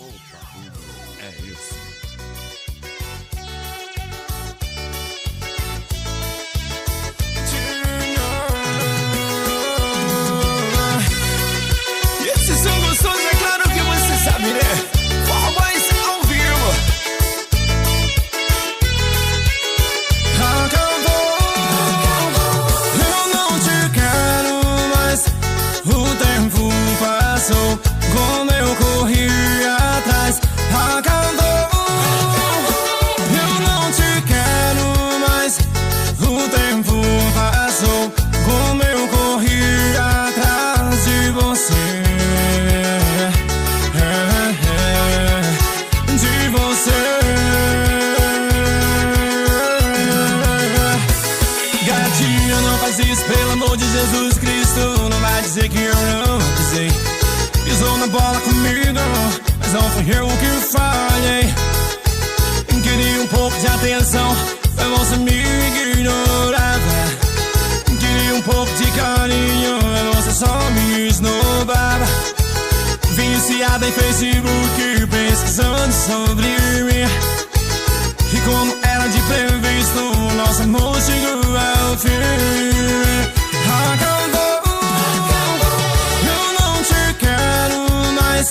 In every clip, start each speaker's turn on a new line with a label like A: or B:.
A: É isso.
B: E esse som gostoso, é claro que você sabe, né? Formas ao vivo. Acabou, eu não te quero mais. O tempo passou, como eu corri atrás. Acabou, eu não te quero mais. O tempo passou, como eu corri atrás de você. De você. Gatinho, não faz isso, pelo amor de Jesus Cristo. Não vai dizer que eu não avisei. Pisou na bola comigo, mas não fui eu que falhei. Queria um pouco de atenção, mas você me ignorava. Queria um pouco de carinho, mas você só me esnobava. Viciada em Facebook, pesquisando sobre mim. E como era de previsto, nosso amor chegou ao fim. Acabou, eu não te quero mais.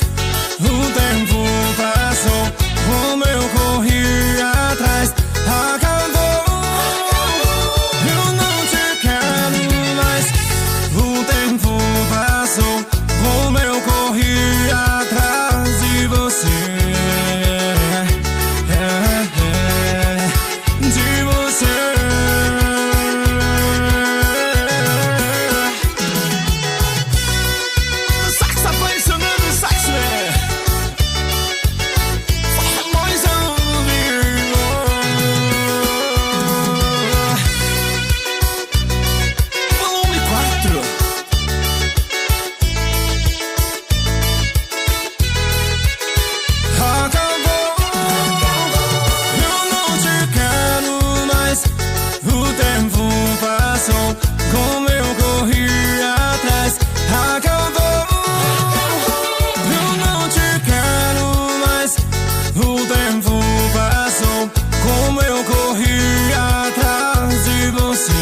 B: O tempo passou, como eu corri atrás. Acabou, eu não te quero mais. O tempo passou, como eu corri atrás de você. De você. Saxofone sonando, sax, né? Forromões ao vivo. Volume 4. Acabou, eu não te quero mais. O tempo passou, como eu corri atrás. Acabou, eu não te quero mais. O tempo passou, como eu corri atrás de você.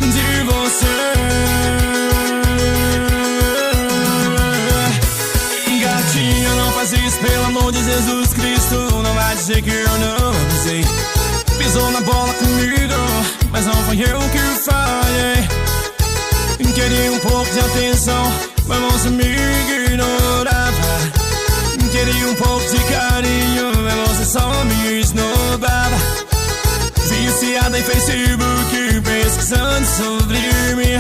B: De você. Gatinho, não faz isso, pelo amor de Jesus Cristo. Não vai dizer que eu não avisei. Pisou na bola comigo, mas não foi eu que falhei. Queria um pouco de atenção, mas você me ignorava. Queria um pouco de carinho, mas você só me esnobava. Viciada em Facebook, pesquisando sobre mim.